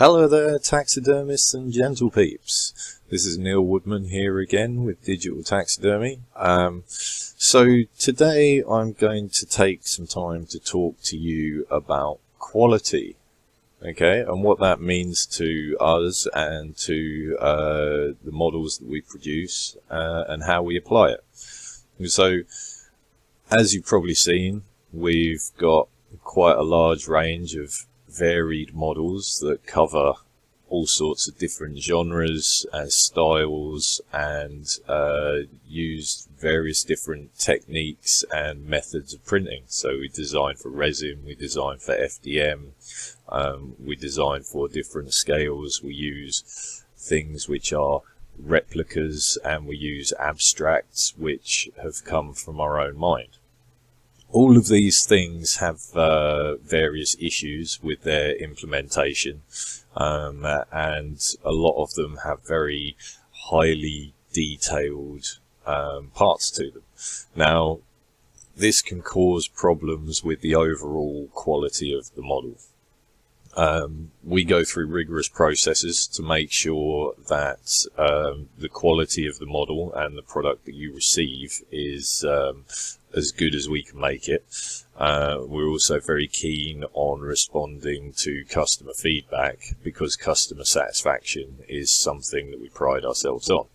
Hello there, taxidermists and gentle peeps. This is Neil Woodman here again with Digital Taxidermy. So today I'm going to take some time to talk to you about quality, okay, and what that means to us and to the models that we produce and how we apply it. So, as you've probably seen, we've got quite a large range of varied models that cover all sorts of different genres and styles and use various different techniques and methods of printing. So we design for resin, we design for FDM, we design for different scales, we use things which are replicas, and we use abstracts which have come from our own mind. All of these things have various issues with their implementation, and a lot of them have very highly detailed parts to them. Now, this can cause problems with the overall quality of the model. We go through rigorous processes to make sure that the quality of the model and the product that you receive is as good as we can make it. We're also very keen on responding to customer feedback, because customer satisfaction is something that we pride ourselves on.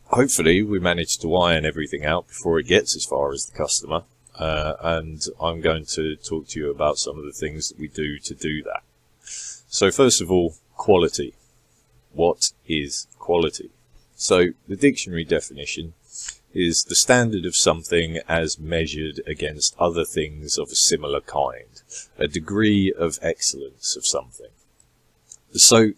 Hopefully we manage to iron everything out before it gets as far as the customer, and I'm going to talk to you about some of the things that we do to do that. So first of all, quality. What is quality? So the dictionary definition is the standard of something as measured against other things of a similar kind, a degree of excellence of something. So,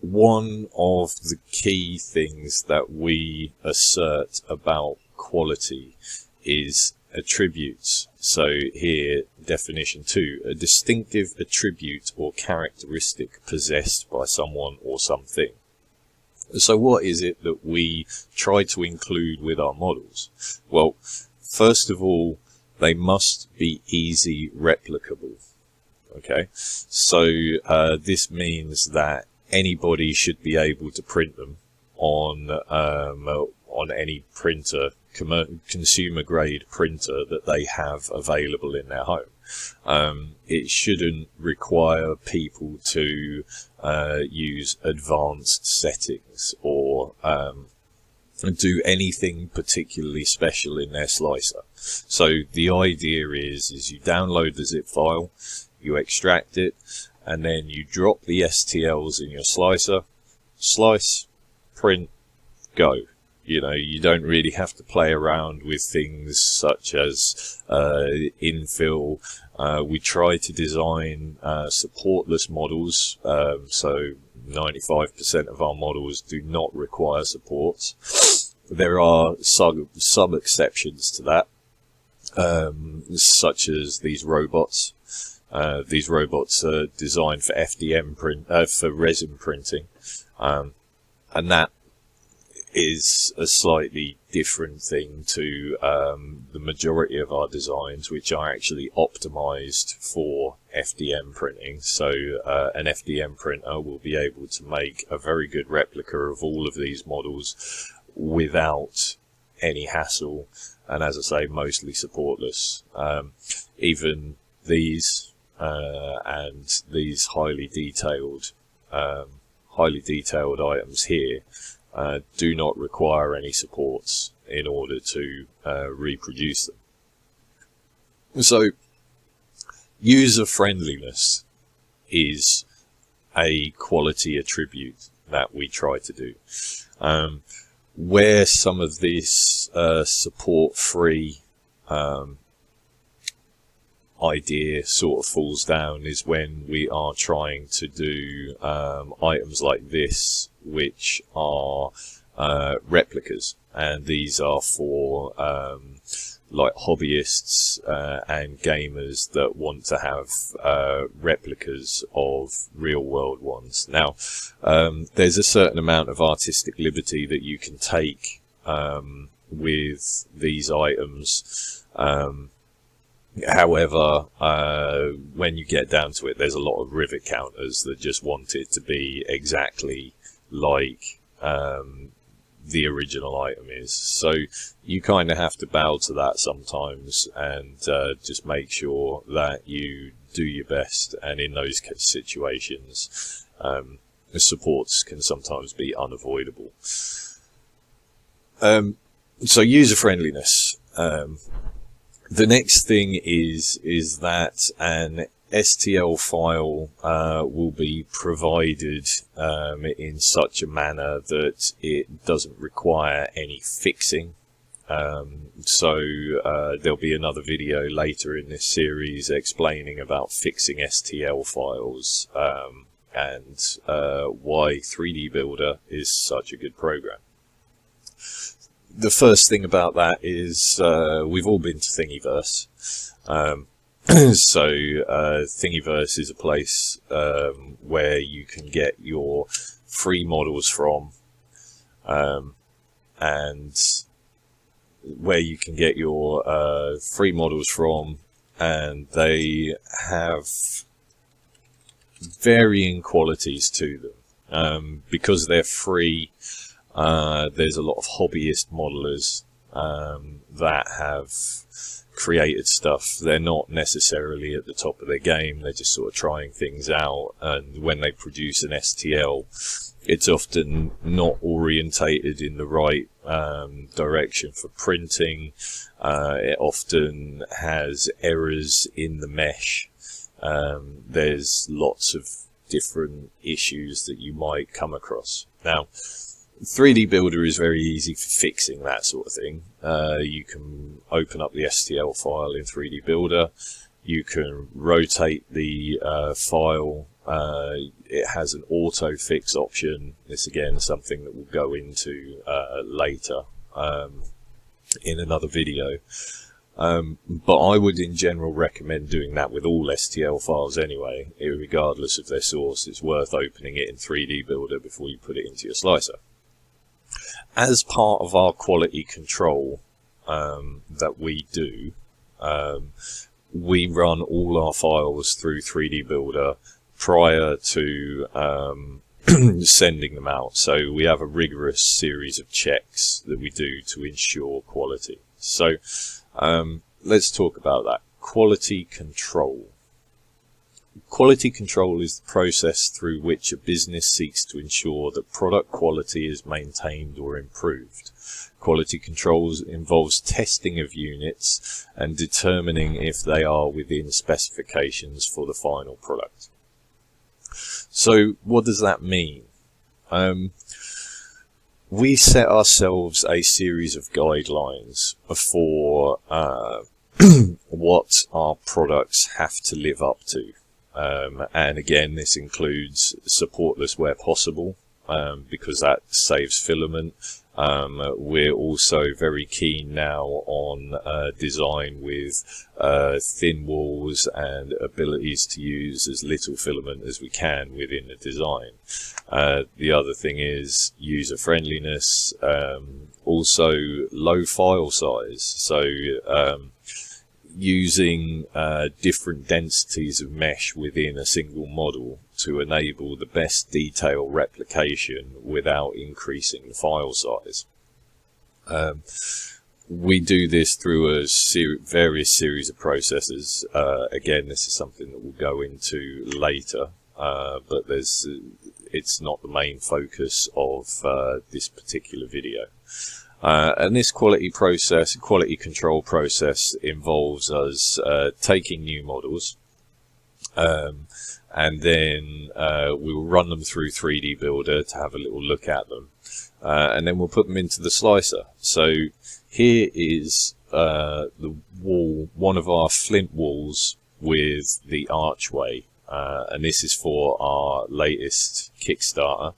one of the key things that we assert about quality is attributes. So here, definition 2, a distinctive attribute or characteristic possessed by someone or something. So what is it that we try to include with our models? Well, first of all, they must be easy replicable. Okay, so this means that anybody should be able to print them on any printer, consumer grade printer that they have available in their home. It shouldn't require people to use advanced settings or do anything particularly special in their slicer. So the idea is you download the zip file, you extract it, and then you drop the STLs in your slicer, slice, print, go. You know, you don't really have to play around with things such as infill. We try to design supportless models, so 95% of our models do not require supports. There are sub-exceptions to that, such as these robots. These robots are designed for FDM for resin printing, and that is a slightly different thing to the majority of our designs, which are actually optimized for FDM printing. So an FDM printer will be able to make a very good replica of all of these models without any hassle, and as I say, mostly supportless. Even these and these highly detailed items here do not require any supports in order to reproduce them. So, user friendliness is a quality attribute that we try to do. Where some of this support-free idea sort of falls down is when we are trying to do items like this, which are replicas, and these are for like hobbyists and gamers that want to have replicas of real world ones. Now, there's a certain amount of artistic liberty that you can take with these items. However, when you get down to it, there's a lot of rivet counters that just want it to be exactly like the original item is. So you kind of have to bow to that sometimes, and just make sure that you do your best. And in those situations, the supports can sometimes be unavoidable. So user friendliness. The next thing is that an STL file will be provided in such a manner that it doesn't require any fixing. So there'll be another video later in this series explaining about fixing STL files and why 3D Builder is such a good program. The first thing about that is we've all been to Thingiverse. So Thingiverse is a place where you can get your free models from, and they have varying qualities to them. Because they're free, there's a lot of hobbyist modelers that have created stuff. They're not necessarily at the top of their game, they're just sort of trying things out, and when they produce an STL, it's often not orientated in the right direction for printing. It often has errors in the mesh. There's lots of different issues that you might come across. Now, 3D Builder is very easy for fixing that sort of thing. You can open up the STL file in 3D Builder. You can rotate the file. It has an auto fix option. This again is something that we'll go into later in another video. But I would in general recommend doing that with all STL files anyway, regardless of their source. It's worth opening it in 3D Builder before you put it into your slicer. As part of our quality control that we do, we run all our files through 3D Builder prior to sending them out. So we have a rigorous series of checks that we do to ensure quality. So let's talk about that. Quality control. Quality control is the process through which a business seeks to ensure that product quality is maintained or improved. Quality control involves testing of units and determining if they are within specifications for the final product. So what does that mean? We set ourselves a series of guidelines for what our products have to live up to. And again, this includes supportless where possible, because that saves filament. We're also very keen now on design with thin walls and abilities to use as little filament as we can within the design. The other thing is user friendliness, also low file size. So using different densities of mesh within a single model to enable the best detail replication without increasing the file size. We do this through a various series of processes. Again, this is something that we'll go into later, but it's not the main focus of this particular video. And this quality control process involves us taking new models, and then we'll run them through 3D Builder to have a little look at them, and then we'll put them into the slicer. So here is the wall, one of our flint walls with the archway, and this is for our latest Kickstarter,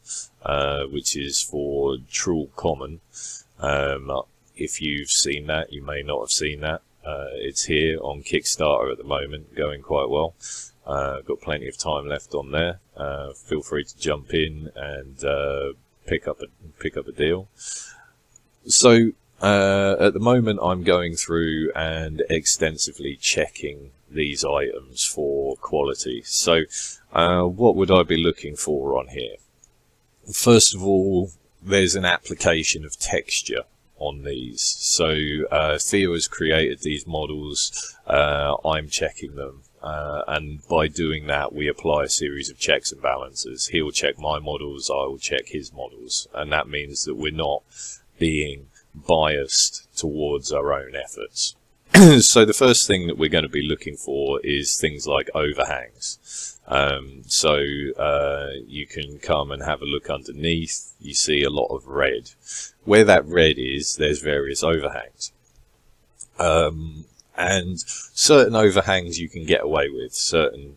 which is for Trull Common. If you've seen that, you may not have seen that. It's here on Kickstarter at the moment, going quite well. Got plenty of time left on there. Feel free to jump in and pick up a deal. So at the moment I'm going through and extensively checking these items for quality. So what would I be looking for on here? First of all, there's an application of texture on these. So Theo has created these models, I'm checking them, and by doing that we apply a series of checks and balances. He'll check my models, I will check his models, and that means that we're not being biased towards our own efforts. So the first thing that we're going to be looking for is things like overhangs. So you can come and have a look underneath. You see a lot of red. Where that red is, there's various overhangs. And certain overhangs you can get away with, certain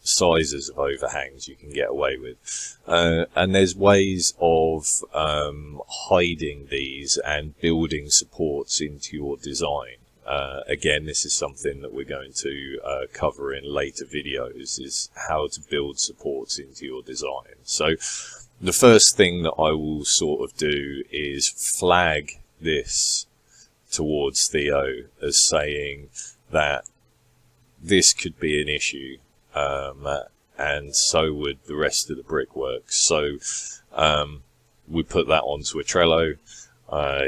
sizes of overhangs you can get away with. And there's ways of hiding these and building supports into your design. Again, this is something that we're going to cover in later videos, is how to build supports into your design. So the first thing that I will sort of do is flag this towards Theo as saying that this could be an issue, and so would the rest of the brickwork. So we put that onto a Trello.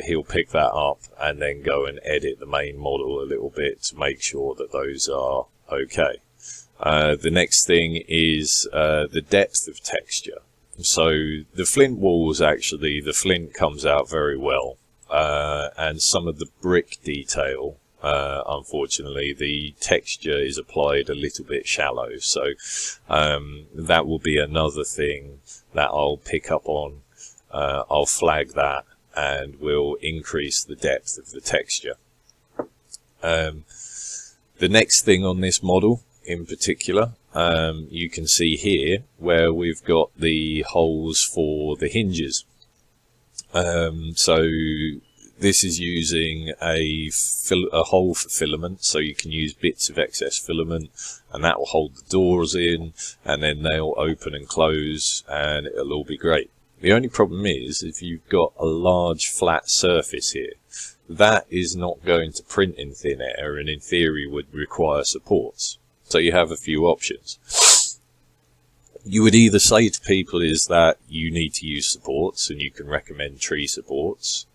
He'll pick that up and then go and edit the main model a little bit to make sure that those are okay. The next thing is the depth of texture. So the flint walls, actually, the flint comes out very well, and some of the brick detail, unfortunately, the texture is applied a little bit shallow. So that will be another thing that I'll pick up on. I'll flag that, and will increase the depth of the texture. The next thing on this model in particular, you can see here where we've got the holes for the hinges. So this is using a hole for filament, so you can use bits of excess filament, and that will hold the doors in, and then they'll open and close, and it'll all be great. The only problem is, if you've got a large flat surface here, that is not going to print in thin air, and in theory would require supports. So you have a few options. You would either say to people is that you need to use supports, and you can recommend tree supports,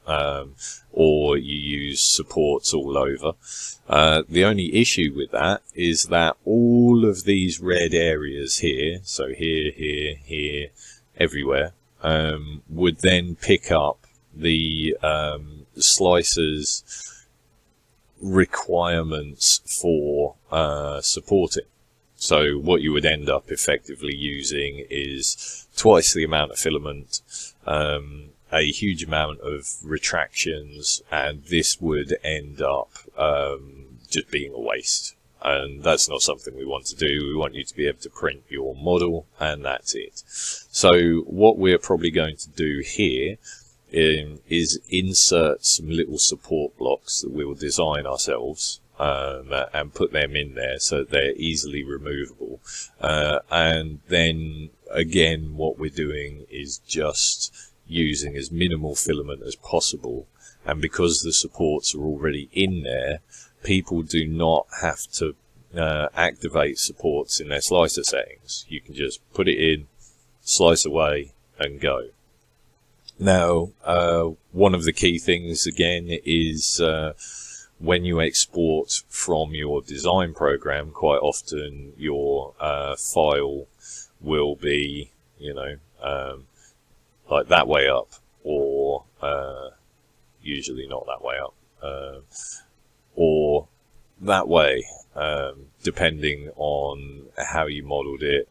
or you use supports all over. The only issue with that is that all of these red areas here, so here, here, here, everywhere, would then pick up the slicer's requirements for supporting. So what you would end up effectively using is twice the amount of filament, a huge amount of retractions, and this would end up just being a waste. And that's not something we want to do. We want you to be able to print your model, and that's it. So what we're probably going to do here is insert some little support blocks that we will design ourselves, and put them in there so they're easily removable. And then again, what we're doing is just using as minimal filament as possible. And because the supports are already in there, people do not have to activate supports in their slicer settings. You can just put it in, slice away, and go. Now, one of the key things again is when you export from your design program, quite often your file will be, like that way up, or usually not that way up, or that way, depending on how you modeled it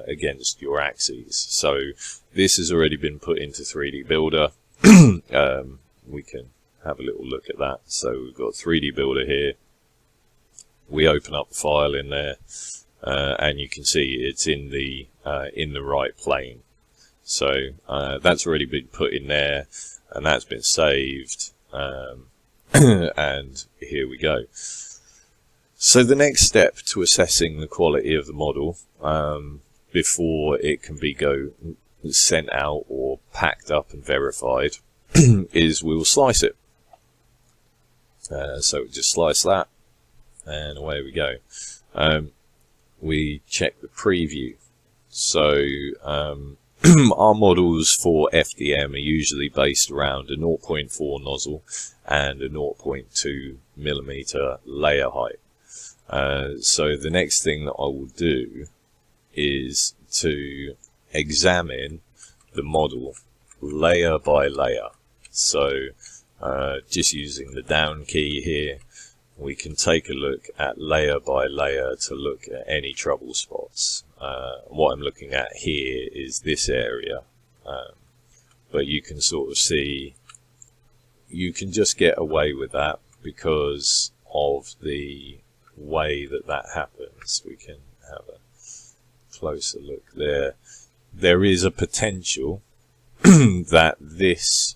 against your axes. So this has already been put into 3D Builder. We can have a little look at that. So we've got 3D Builder here. We open up the file in there, and you can see it's in the right plane. So that's already been put in there, and that's been saved. And here we go. So the next step to assessing the quality of the model before it can be sent out or packed up and verified is we'll slice it. So we just slice that, and away we go. We check the preview. So our models for FDM are usually based around a 0.4 nozzle and a 0.2 millimeter layer height. So the next thing that I will do is to examine the model layer by layer. So just using the down key here, we can take a look at layer by layer to look at any trouble spots. What I'm looking at here is this area, but you can sort of see you can just get away with that because of the way that that happens. We can have a closer look there. There is a potential that this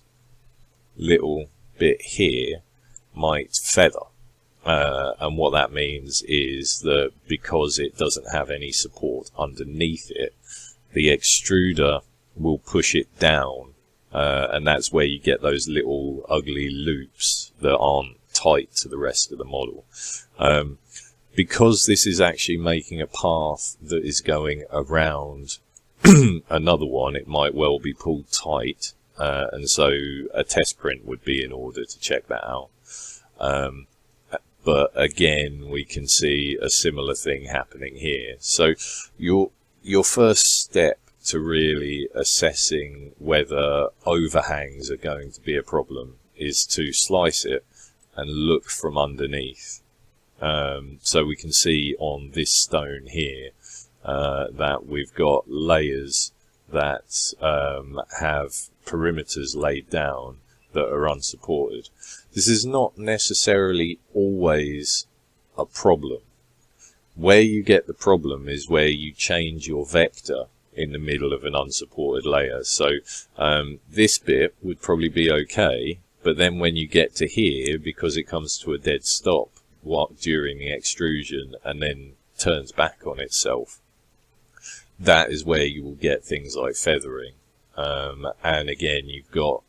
little bit here might feather. And what that means is that because it doesn't have any support underneath it, the extruder will push it down, and that's where you get those little ugly loops that aren't tight to the rest of the model. Because this is actually making a path that is going around another one, it might well be pulled tight, and so a test print would be in order to check that out. But again, we can see a similar thing happening here. So your first step to really assessing whether overhangs are going to be a problem is to slice it and look from underneath. So we can see on this stone here that we've got layers that have perimeters laid down that are unsupported. This is not necessarily always a problem. Where you get the problem is where you change your vector in the middle of an unsupported layer. So this bit would probably be okay, but then when you get to here, because it comes to a dead stop during the extrusion and then turns back on itself, that is where you will get things like feathering. And again, you've got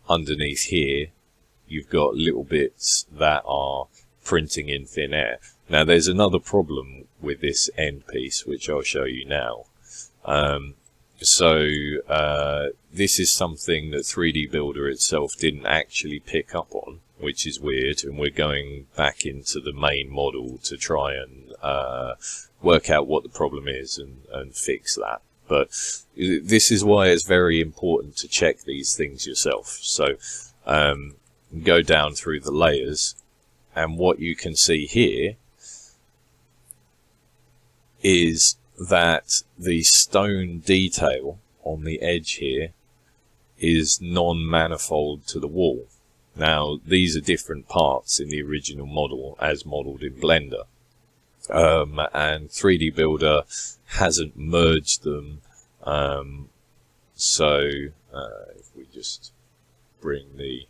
underneath here, you've got little bits that are printing in thin air. Now there's another problem with this end piece, which I'll show you now. This is something that 3D Builder itself didn't actually pick up on, which is weird, and we're going back into the main model to try and work out what the problem is and fix that. But this is why it's very important to check these things yourself. So go down through the layers, and what you can see here is that the stone detail on the edge here is non-manifold to the wall. Now these are different parts in the original model as modeled in Blender, and 3D Builder hasn't merged them. If we just bring the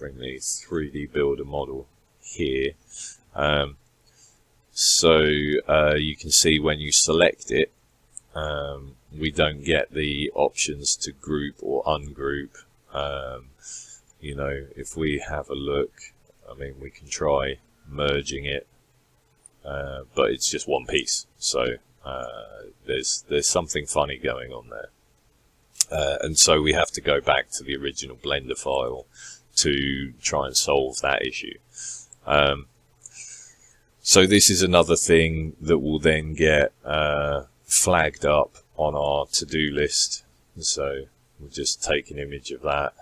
3D Builder model here, you can see when you select it, we don't get the options to group or ungroup. You know, if we have a look, I mean, we can try merging it, but it's just one piece. So there's something funny going on there, and so we have to go back to the original Blender file to try and solve that issue. So this is another thing that will then get flagged up on our to-do list. So we'll just take an image of that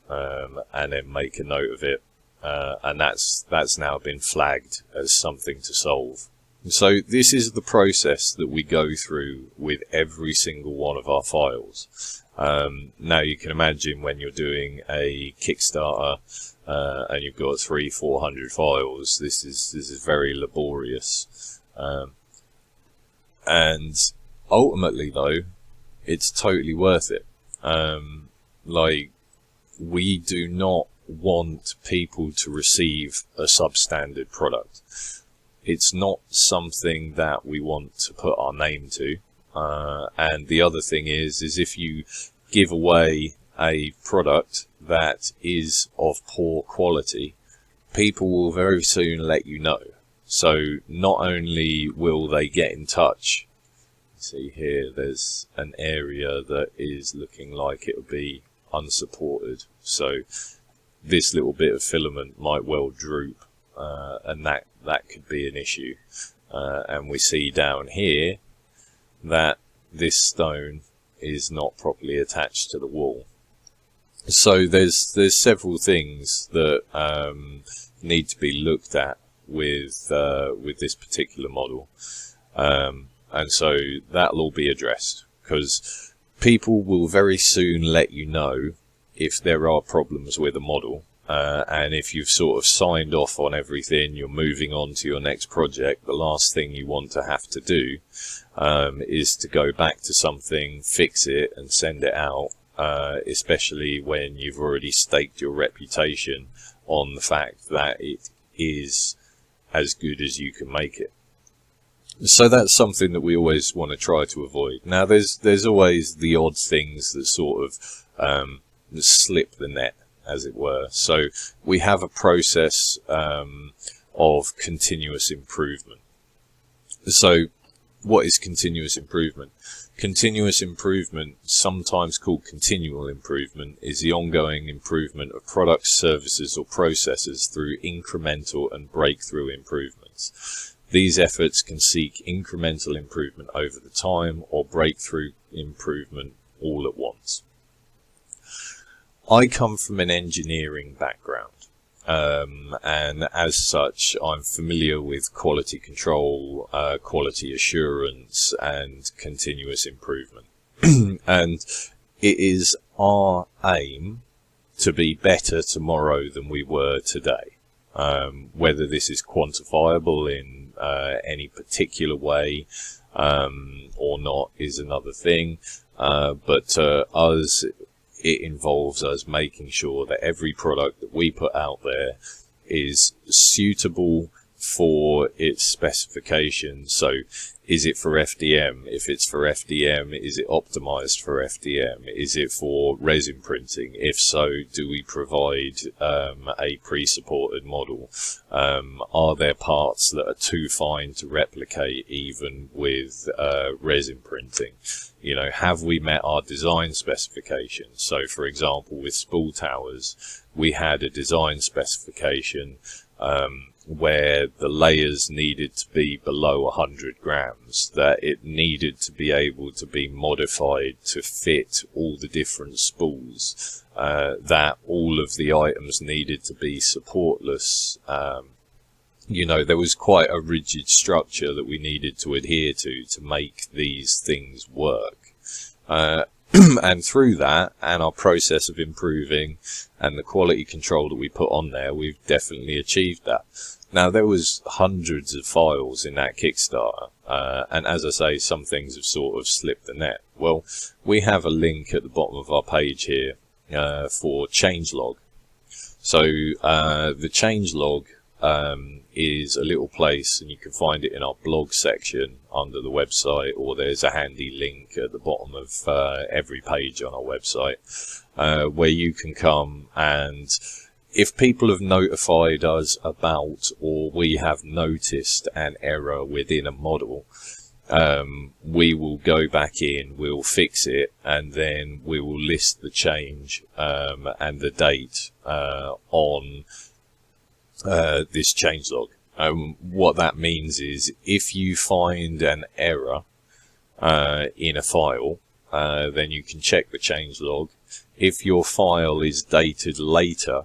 and then make a note of it, and that's now been flagged as something to solve. So this is the process that we go through with every single one of our files. Now you can imagine when you're doing a Kickstarter and you've got 300-400 files, this is very laborious, and ultimately though it's totally worth it. Like, we do not want people to receive a substandard product. It's not something that we want to put our name to. And the other thing is if you give away a product that is of poor quality, people will very soon let you know. So not only will they get in touch, see here there's an area that is looking like it'll be unsupported, so this little bit of filament might well droop, and that could be an issue. And we see down here that this stone is not properly attached to the wall. So there's several things that need to be looked at with this particular model, and so that'll all be addressed, because people will very soon let you know if there are problems with a model, and if you've sort of signed off on everything, you're moving on to your next project, the last thing you want to have to do is to go back to something, fix it and send it out, especially when you've already staked your reputation on the fact that it is as good as you can make it. So that's something that we always want to try to avoid. Now there's always the odd things that sort of slip the net, as it were. So we have a process of continuous improvement. So what is continuous improvement? Continuous improvement, sometimes called continual improvement, is the ongoing improvement of products, services or processes through incremental and breakthrough improvements. These efforts can seek incremental improvement over the time or breakthrough improvement all at once. I come from an engineering background, and as such I'm familiar with quality control, quality assurance and continuous improvement. And it is our aim to be better tomorrow than we were today. Whether this is quantifiable in any particular way or not is another thing, but us, it involves us making sure that every product that we put out there is suitable for its specifications. So is it for FDM? If it's for FDM, is it optimized for FDM? Is it for resin printing? If so, do we provide a pre-supported model? Are there parts that are too fine to replicate even with resin printing? You know, have we met our design specifications? So for example, with spool towers, we had a design specification where the layers needed to be below 100 grams, that it needed to be able to be modified to fit all the different spools, that all of the items needed to be supportless. You know, there was quite a rigid structure that we needed to adhere to make these things work. And through that and our process of improving and the quality control that we put on there, we've definitely achieved that. Now, there was hundreds of files in that Kickstarter, and as I say, some things have sort of slipped the net. Well, we have a link at the bottom of our page here for changelog. So the changelog is a little place, and you can find it in our blog section under the website, or there's a handy link at the bottom of every page on our website, where you can come, and if people have notified us about, or we have noticed an error within a model, we will go back in, we'll fix it, and then we will list the change and the date on this changelog. What that means is, if you find an error in a file, then you can check the changelog. If your file is dated later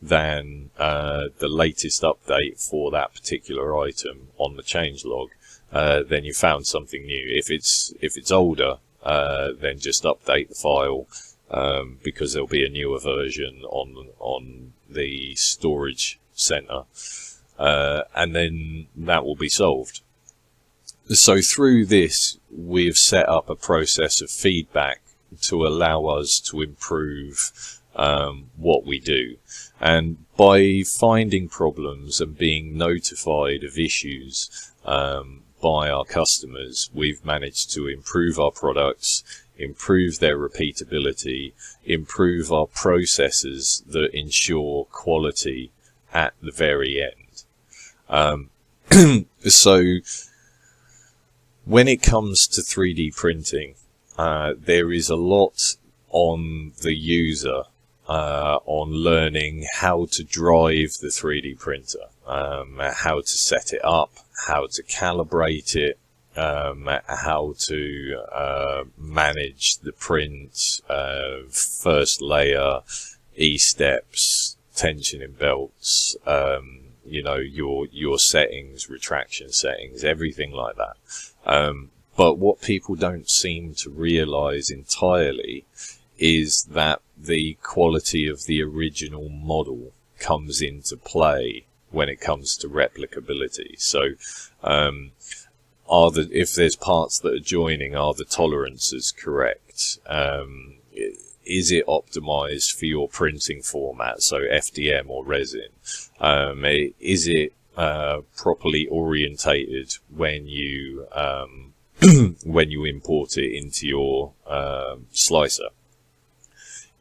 than the latest update for that particular item on the changelog, then you found something new. If it's older, then just update the file, because there'll be a newer version on the storage center, and then that will be solved. So through this, we've set up a process of feedback to allow us to improve what we do. And by finding problems and being notified of issues by our customers, we've managed to improve our products, improve their repeatability, improve our processes that ensure quality at the very end. So when it comes to 3D printing, there is a lot on the user on learning how to drive the 3D printer, how to set it up, how to calibrate it, how to manage the print, first layer, E-steps, tensioning belts, you know, your settings, retraction settings, everything like that. But what people don't seem to realize entirely is that the quality of the original model comes into play when it comes to replicability. So, if there's parts that are joining, are the tolerances correct? Is it optimized for your printing format, so FDM or resin? Is it properly orientated when you when you import it into your slicer?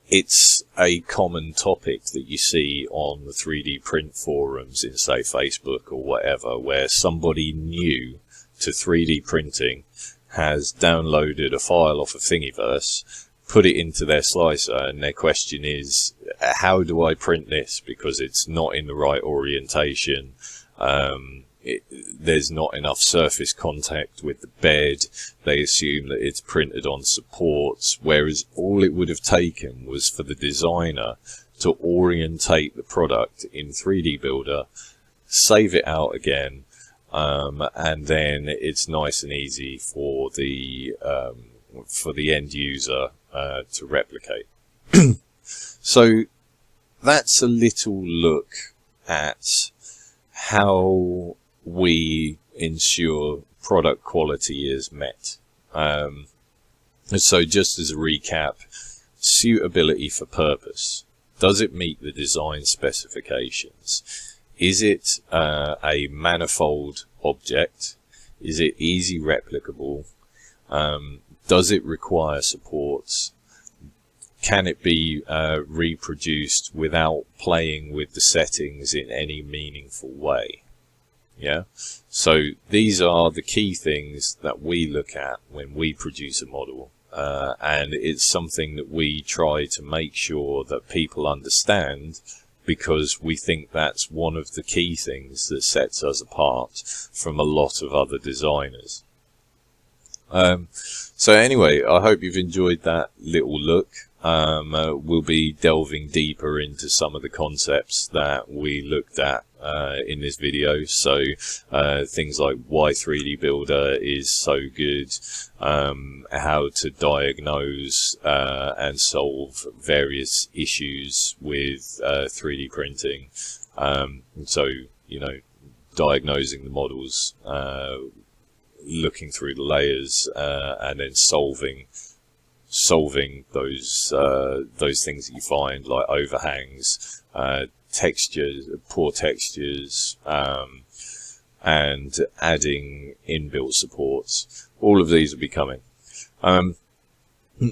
It's a common topic that you see on the 3D print forums in, say, Facebook or whatever, where somebody new to 3D printing has downloaded a file off of Thingiverse, put it into their slicer, and their question is, how do I print this? Because it's not in the right orientation. There's not enough surface contact with the bed. They assume that it's printed on supports, whereas all it would have taken was for the designer to orientate the product in 3D Builder, save it out again, and then it's nice and easy for the end user to replicate. So that's a little look at how we ensure product quality is met. So just as a recap, suitability for purpose. Does it meet the design specifications? Is it a manifold object? Is it easy replicable? Does it require supports? Can it be reproduced without playing with the settings in any meaningful way? Yeah, so these are the key things that we look at when we produce a model, and it's something that we try to make sure that people understand, because we think that's one of the key things that sets us apart from a lot of other designers. So anyway, I hope you've enjoyed that little look. We'll be delving deeper into some of the concepts that we looked at in this video. So things like why 3D Builder is so good, how to diagnose and solve various issues with 3D printing. So, you know, diagnosing the models, looking through the layers, and then solving those things that you find, like overhangs, textures, poor textures, and adding inbuilt supports. All of these will be coming.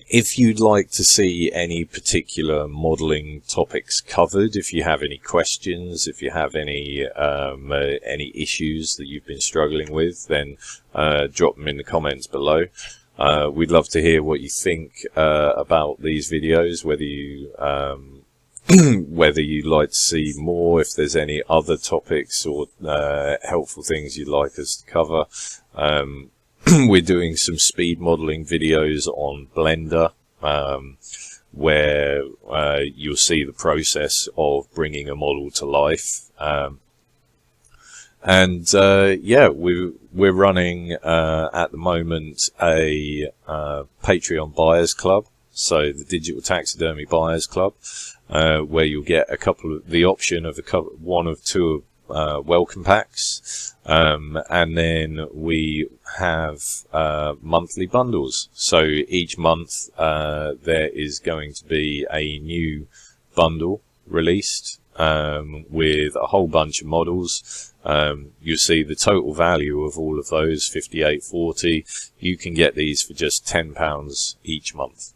If you'd like to see any particular modeling topics covered, if you have any questions, if you have any issues that you've been struggling with, then drop them in the comments below. We'd love to hear what you think about these videos, whether you whether you'd like to see more, if there's any other topics or helpful things you'd like us to cover. We're doing some speed modeling videos on Blender, where you'll see the process of bringing a model to life. Yeah, we're running at the moment a Patreon Buyers Club, so the Digital Taxidermy Buyers Club, where you'll get the option of one of two welcome packs, and then we have monthly bundles. So each month there is going to be a new bundle released, with a whole bunch of models. You'll see the total value of all of those, 58.40. You can get these for just £10 each month.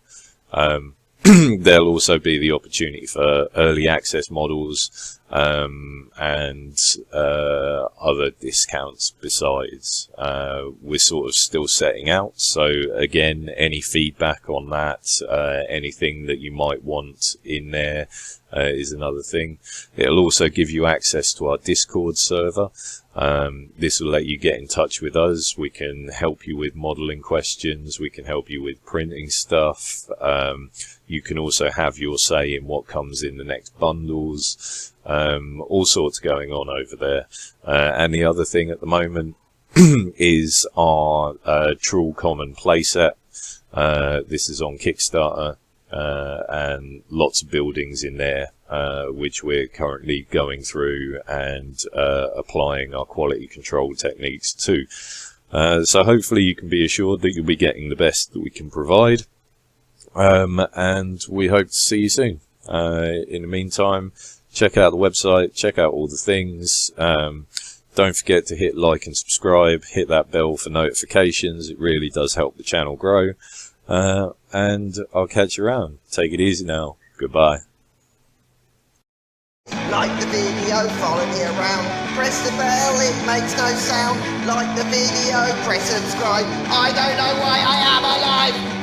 There'll also be the opportunity for early access models and other discounts besides. We're sort of still setting out, so again, any feedback on that, anything that you might want in there is another thing. It'll also give you access to our Discord server. This will let you get in touch with us. We can help you with modeling questions. We can help you with printing stuff. You can also have your say in what comes in the next bundles. All sorts going on over there. And the other thing at the moment is our True Common playset. This is on Kickstarter. And lots of buildings in there, which we're currently going through and applying our quality control techniques to. So hopefully you can be assured that you'll be getting the best that we can provide. And we hope to see you soon. In the meantime, check out the website, check out all the things. Don't forget to hit like and subscribe, hit that bell for notifications. It really does help the channel grow. And I'll catch you around. Take it easy now. Goodbye. Like the video, follow me around. Press the bell, it makes no sound. Like the video, press subscribe. I don't know why I am alive.